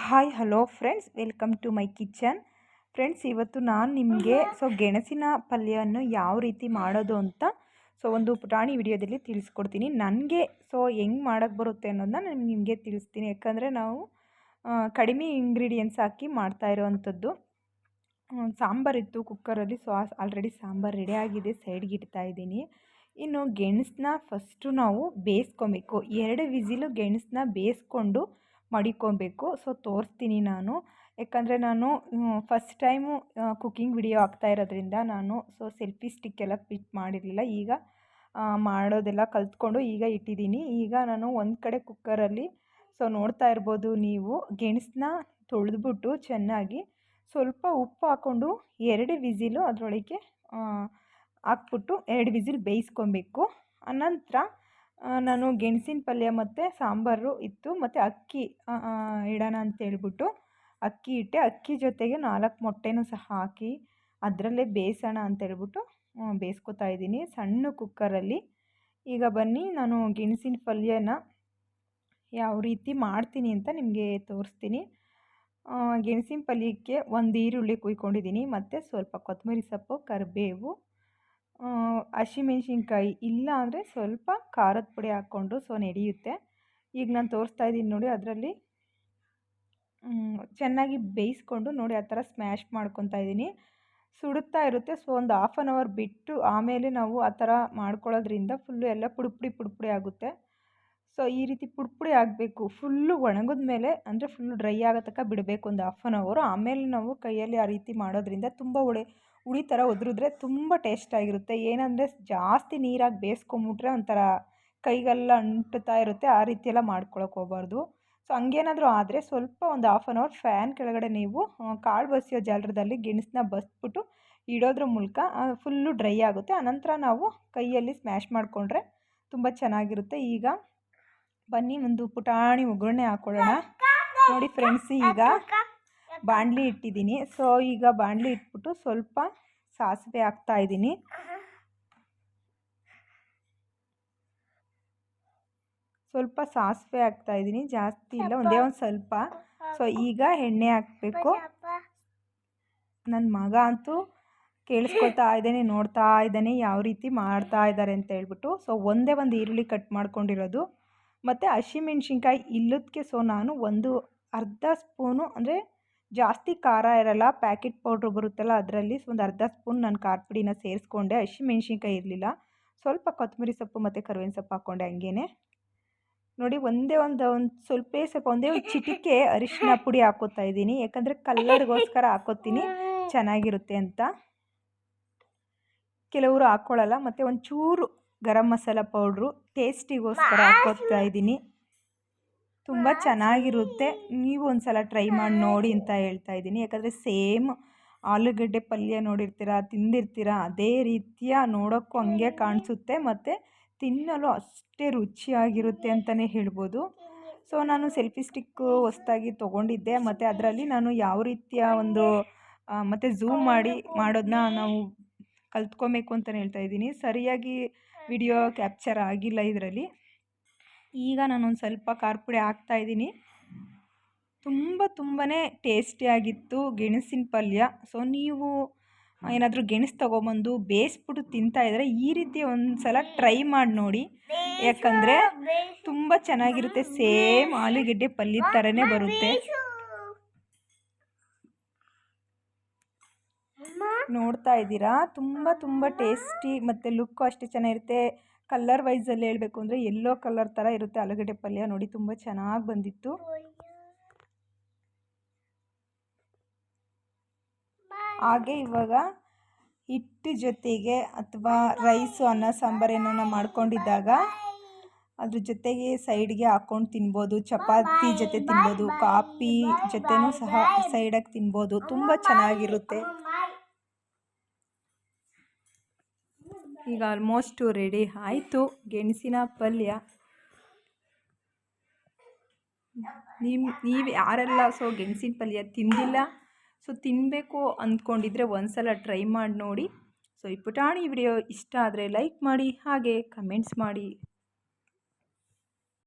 Hi hello friends, welcome to my kitchen. Friends, ಇವತ್ತು ನಾನು ನಿಮಗೆ ಗೆಣಸಿನ ಪಲ್ಯವನ್ನು ಯಾವ ರೀತಿ ಮಾಡೋದು ಅಂತ ಒಂದು ಪುಟಾಣಿ ವಿಡಿಯೋದಲ್ಲಿ ತಿಳಿಸ್ಕೊಡ್ತೀನಿ. ನನಗೆ ಹೆಂಗೆ ಮಾಡೋಕ್ಕೆ ಬರುತ್ತೆ ಅನ್ನೋದನ್ನ ನಾನು ನಿಮಗೆ ತಿಳಿಸ್ತೀನಿ. ಯಾಕಂದರೆ ನಾವು ಕಡಿಮೆ ಇಂಗ್ರೀಡಿಯೆಂಟ್ಸ್ ಹಾಕಿ ಮಾಡ್ತಾ ಇರೋವಂಥದ್ದು. ಸಾಂಬಾರಿತ್ತು ಕುಕ್ಕರಲ್ಲಿ, ಆಲ್ರೆಡಿ ಸಾಂಬಾರು ರೆಡಿ ಆಗಿದೆ, ಸೈಡ್ಗೆ ಇಡ್ತಾ ಇದ್ದೀನಿ. ಇನ್ನು ಗೆಣಸನ್ನ ಫಸ್ಟು ನಾವು ಬೇಯಿಸ್ಕೊಬೇಕು. 2 ವಿಸಿಲು ಗೆಣಸನ್ನ ಬೇಯಿಸ್ಕೊಂಡು ಮಡಿಕೊಬೇಕು. ತೋರಿಸ್ತೀನಿ ನಾನು. ಯಾಕಂದರೆ ನಾನು ಫಸ್ಟ್ ಟೈಮು ಕುಕ್ಕಿಂಗ್ ವಿಡಿಯೋ ಆಗ್ತಾ ಇರೋದ್ರಿಂದ ನಾನು ಸೆಲ್ಫಿ ಸ್ಟಿಕ್ಕೆಲ್ಲ ಪಿಕ್ ಮಾಡಿರಲಿಲ್ಲ. ಈಗ ಮಾಡೋದೆಲ್ಲ ಕಲ್ತ್ಕೊಂಡು ಈಗ ಇಟ್ಟಿದ್ದೀನಿ. ಈಗ ನಾನು ಒಂದು ಕಡೆ ಕುಕ್ಕರಲ್ಲಿ ನೋಡ್ತಾ ಇರ್ಬೋದು ನೀವು, ಗೆಣಸನ್ನ ತೊಳೆದ್ಬಿಟ್ಟು ಚೆನ್ನಾಗಿ ಸ್ವಲ್ಪ ಉಪ್ಪು ಹಾಕ್ಕೊಂಡು 2 ವಿಸಿಲು ಅದರೊಳಗೆ ಹಾಕ್ಬಿಟ್ಟು 2 ವಿಸಿಲ್ ಬೇಯಿಸ್ಕೊಬೇಕು. ಅನಂತರ ನಾನು ಗೆಣಸಿನ ಪಲ್ಯ ಮತ್ತು ಸಾಂಬಾರು ಇತ್ತು, ಮತ್ತು ಅಕ್ಕಿ ಇಡೋಣ ಅಂತೇಳ್ಬಿಟ್ಟು ಅಕ್ಕಿ ಇಟ್ಟೆ. ಅಕ್ಕಿ ಜೊತೆಗೆ 4 ಮೊಟ್ಟೆನೂ ಸಹ ಹಾಕಿ ಅದರಲ್ಲೇ ಬೇಯಿಸೋಣ ಅಂತೇಳ್ಬಿಟ್ಟು ಬೇಯಿಸ್ಕೊತಾ ಇದ್ದೀನಿ ಸಣ್ಣ ಕುಕ್ಕರಲ್ಲಿ. ಈಗ ಬನ್ನಿ, ನಾನು ಗೆಣಸಿನ ಪಲ್ಯನ ಯಾವ ರೀತಿ ಮಾಡ್ತೀನಿ ಅಂತ ನಿಮಗೆ ತೋರಿಸ್ತೀನಿ. ಗೆಣಸಿನ ಪಲ್ಯಕ್ಕೆ 1 ಈರುಳ್ಳಿ ಕುಯ್ಕೊಂಡಿದ್ದೀನಿ, ಮತ್ತು ಸ್ವಲ್ಪ ಕೊತ್ತಂಬರಿ ಸೊಪ್ಪು, ಕರಿಬೇವು, ಹಸಿಮೆಣ್ಸಿನ್ಕಾಯಿ, ಇಲ್ಲ ಅಂದರೆ ಸ್ವಲ್ಪ ಖಾರದ ಪುಡಿ ಹಾಕ್ಕೊಂಡು ನಡೆಯುತ್ತೆ. ಈಗ ನಾನು ತೋರಿಸ್ತಾ ಇದ್ದೀನಿ ನೋಡಿ, ಅದರಲ್ಲಿ ಚೆನ್ನಾಗಿ ಬೇಯಿಸ್ಕೊಂಡು ನೋಡಿ ಆ ಥರ ಸ್ಮ್ಯಾಶ್ ಮಾಡ್ಕೊತಾ ಇದ್ದೀನಿ. ಸುಡುತ್ತಾ ಇರುತ್ತೆ. ಒಂದು ಹಾಫ್ ಆನ್ ಅವರ್ ಬಿಟ್ಟು ಆಮೇಲೆ ನಾವು ಆ ಥರ ಮಾಡ್ಕೊಳ್ಳೋದ್ರಿಂದ ಫುಲ್ಲು ಎಲ್ಲ ಪುಡಿ ಆಗುತ್ತೆ. ಈ ರೀತಿ ಪುಡಿ ಆಗಬೇಕು. ಫುಲ್ಲು ಒಣಗಿದ ಮೇಲೆ, ಅಂದರೆ ಫುಲ್ಲು ಡ್ರೈ ಆಗೋ ತನಕ ಬಿಡಬೇಕು ಒಂದು ಹಾಫ್ ಆನ್ ಅವರು. ಆಮೇಲೆ ನಾವು ಕೈಯಲ್ಲಿ ಆ ರೀತಿ ಮಾಡೋದ್ರಿಂದ ತುಂಬ ಹುಳಿ ಥರ ಉದುರಿದ್ರೆ ತುಂಬ ಟೇಸ್ಟಾಗಿರುತ್ತೆ. ಏನಂದರೆ ಜಾಸ್ತಿ ನೀರಾಗಿ ಬೇಯಿಸ್ಕೊಂಬಿಟ್ರೆ ಒಂಥರ ಕೈಗೆಲ್ಲ ಅಂಟುತ್ತಾ ಇರುತ್ತೆ. ಆ ರೀತಿ ಎಲ್ಲ ಮಾಡ್ಕೊಳಕ್ಕೆ ಹೋಗಬಾರ್ದು. ಹಂಗೇನಾದರೂ ಆದರೆ ಸ್ವಲ್ಪ ಒಂದು ಹಾಫ್ ಆನ್ ಅವರ್ ಫ್ಯಾನ್ ಕೆಳಗಡೆ ನೀವು ಕಾಳು ಬಸಿಯೋ ಜಾಲರದಲ್ಲಿ ಗೆಣಸನ್ನ ಬಸ್ಬಿಟ್ಟು ಇಡೋದ್ರ ಮೂಲಕ ಫುಲ್ಲು ಡ್ರೈ ಆಗುತ್ತೆ. ಆನಂತರ ನಾವು ಕೈಯಲ್ಲಿ ಸ್ಮ್ಯಾಶ್ ಮಾಡಿಕೊಂಡ್ರೆ ತುಂಬ ಚೆನ್ನಾಗಿರುತ್ತೆ. ಈಗ ಬನ್ನಿ, ಒಂದು ಪುಟಾಣಿ ಒಗ್ಗರಣೆ ಹಾಕ್ಕೊಳ್ಳೋಣ. ನೋಡಿ ಫ್ರೆಂಡ್ಸ್, ಈಗ ಬಾಣಲಿ ಇಟ್ಟಿದ್ದೀನಿ. ಈಗ ಬಾಣಲಿ ಇಟ್ಬಿಟ್ಟು ಸ್ವಲ್ಪ ಸಾಸಿವೆ ಹಾಕ್ತಾ ಇದ್ದೀನಿ. ಸ್ವಲ್ಪ ಸಾಸಿವೆ ಹಾಕ್ತಾ ಇದ್ದೀನಿ, ಜಾಸ್ತಿ ಇಲ್ಲ, ಒಂದೇ ಒಂದು ಸ್ವಲ್ಪ. ಈಗ ಎಣ್ಣೆ ಹಾಕಬೇಕು. ನನ್ನ ಮಗ ಅಂತೂ ಕೇಳಿಸ್ಕೊತಾ ಇದ್ದಾನೆ, ನೋಡ್ತಾ ಇದ್ದಾನೆ ಯಾವ ರೀತಿ ಮಾಡ್ತಾ ಇದ್ದಾರೆ ಅಂತ ಹೇಳ್ಬಿಟ್ಟು. ಒಂದೇ ಒಂದು ಈರುಳ್ಳಿ ಕಟ್ ಮಾಡ್ಕೊಂಡಿರೋದು, ಮತ್ತು ಹಸಿಮೆಣ್ಸಿನ್ಕಾಯಿ ಇಲ್ಲದಕ್ಕೆ ನಾನು ಒಂದು ಅರ್ಧ ಸ್ಪೂನು, ಅಂದರೆ ಜಾಸ್ತಿ ಖಾರ ಇರಲ್ಲ, ಪ್ಯಾಕೆಟ್ ಪೌಡ್ರು ಬರುತ್ತಲ್ಲ ಅದರಲ್ಲಿ ಒಂದು ಅರ್ಧ ಸ್ಪೂನ್ ನಾನು ಖಾರ ಪುಡಿನ ಸೇರಿಸ್ಕೊಂಡೆ. ಹಸಿಮೆಣ್ಸಿನ್ಕಾಯಿ ಇರಲಿಲ್ಲ. ಸ್ವಲ್ಪ ಕೊತ್ತಂಬರಿ ಸೊಪ್ಪು ಮತ್ತು ಕರಿಬೇವಿನ ಸೊಪ್ಪು ಹಾಕ್ಕೊಂಡೆ. ಹಂಗೇ ನೋಡಿ, ಒಂದೇ ಒಂದು ಸ್ವಲ್ಪ ಒಂದೇ ಒಂದು ಚಿಟಿಕೆ ಅರಿಶಿನ ಪುಡಿ ಹಾಕೋತಾ ಇದ್ದೀನಿ. ಯಾಕಂದರೆ ಕಲ್ಲರ್ಗೋಸ್ಕರ ಹಾಕೋತೀನಿ, ಚೆನ್ನಾಗಿರುತ್ತೆ ಅಂತ. ಕೆಲವರು ಹಾಕ್ಕೊಳ್ಳಲ್ಲ. ಮತ್ತು ಒಂಚೂರು ಗರಂ ಮಸಾಲ ಪೌಡ್ರು ಟೇಸ್ಟಿಗೋಸ್ಕರ ಹಾಕೋತಾ ಇದ್ದೀನಿ. ತುಂಬ ಚೆನ್ನಾಗಿರುತ್ತೆ. ನೀವು ಒಂದು ಸಲ ಟ್ರೈ ಮಾಡಿ ನೋಡಿ ಅಂತ ಹೇಳ್ತಾ ಇದ್ದೀನಿ. ಯಾಕಂದರೆ ಸೇಮ್ ಆಲೂಗಡ್ಡೆ ಪಲ್ಯ ನೋಡಿರ್ತೀರ, ತಿಂದಿರ್ತೀರ, ಅದೇ ರೀತಿಯ ನೋಡೋಕ್ಕೂ ಹಂಗೆ ಕಾಣಿಸುತ್ತೆ, ಮತ್ತು ತಿನ್ನಲು ಅಷ್ಟೇ ರುಚಿಯಾಗಿರುತ್ತೆ ಅಂತಲೇ ಹೇಳ್ಬೋದು. ನಾನು ಸೆಲ್ಫಿ ಸ್ಟಿಕ್ಕು ಹೊಸದಾಗಿ ತೊಗೊಂಡಿದ್ದೆ, ಮತ್ತು ಅದರಲ್ಲಿ ನಾನು ಯಾವ ರೀತಿಯ ಮತ್ತು ಝೂಮ್ ಮಾಡಿ ಮಾಡೋದನ್ನ ನಾವು ಕಲ್ತ್ಕೊಬೇಕು ಅಂತಲೇ ಹೇಳ್ತಾ ಇದ್ದೀನಿ. ಸರಿಯಾಗಿ ವಿಡಿಯೋ ಕ್ಯಾಪ್ಚರ್ ಆಗಿಲ್ಲ ಇದರಲ್ಲಿ. ಈಗ ನಾನೊಂದು ಸ್ವಲ್ಪ ಖಾರ ಪುಡಿ ಹಾಕ್ತಾಯಿದ್ದೀನಿ. ತುಂಬಾ ಟೇಸ್ಟಿಯಾಗಿತ್ತು ಗೆಣಸಿನ ಪಲ್ಯ. ನೀವು ಏನಾದರೂ ಗೆಣಸು ತೊಗೊಂಬಂದು ಬೇಯಿಸ್ಬಿಟ್ಟು ತಿಂತಾಯಿದ್ರೆ ಈ ರೀತಿ ಒಂದು ಸಲ ಟ್ರೈ ಮಾಡಿ ನೋಡಿ. ಯಾಕಂದರೆ ತುಂಬ ಚೆನ್ನಾಗಿರುತ್ತೆ. ಸೇಮ್ ಆಲೂಗೆಡ್ಡೆ ಪಲ್ಯದ ಥರನೇ ಬರುತ್ತೆ. ನೋಡ್ತಾ ಇದ್ದೀರಾ, ತುಂಬ ಟೇಸ್ಟಿ, ಮತ್ತು ಲುಕ್ಕು ಅಷ್ಟೇ ಚೆನ್ನಾಗಿರುತ್ತೆ. ಕಲರ್ ವೈಸಲ್ಲಿ ಹೇಳಬೇಕು ಅಂದರೆ ಯೆಲ್ಲೋ ಕಲರ್ ಥರ ಇರುತ್ತೆ ಆಲೂಗಡ್ಡೆ ಪಲ್ಯ. ನೋಡಿ, ತುಂಬ ಚೆನ್ನಾಗಿ ಬಂದಿತ್ತು. ಹಾಗೆ ಇವಾಗ ಹಿಟ್ಟು ಜೊತೆಗೆ ಅಥವಾ ರೈಸು, ಅನ್ನ ಸಾಂಬಾರು ಏನೋ ಮಾಡ್ಕೊಂಡಿದ್ದಾಗ ಅದ್ರ ಜೊತೆಗೆ ಸೈಡ್ಗೆ ಹಾಕ್ಕೊಂಡು ತಿನ್ಬೋದು. ಚಪಾತಿ ಜೊತೆ ತಿನ್ಬೋದು, ಕಾಫಿ ಜೊತೆನೂ ಸಹ ಸೈಡಾಗಿ ತಿನ್ಬೋದು. ತುಂಬ ಚೆನ್ನಾಗಿರುತ್ತೆ. ಈಗ ಆಲ್ಮೋಸ್ಟು ರೆಡಿ ಆಯಿತು ಗೆಣಸಿನ ಪಲ್ಯ. ನೀವು ಯಾರೆಲ್ಲ ಗೆಣಸಿನ ಪಲ್ಯ ತಿಂದಿಲ್ಲ, ತಿನ್ನಬೇಕು ಅಂದ್ಕೊಂಡಿದ್ರೆ ಒಂದು ಸಲ ಟ್ರೈ ಮಾಡಿ ನೋಡಿ. ಈ ಪುಟಾಣಿ ವಿಡಿಯೋ ಇಷ್ಟ ಆದರೆ ಲೈಕ್ ಮಾಡಿ, ಹಾಗೆ ಕಮೆಂಟ್ಸ್ ಮಾಡಿ.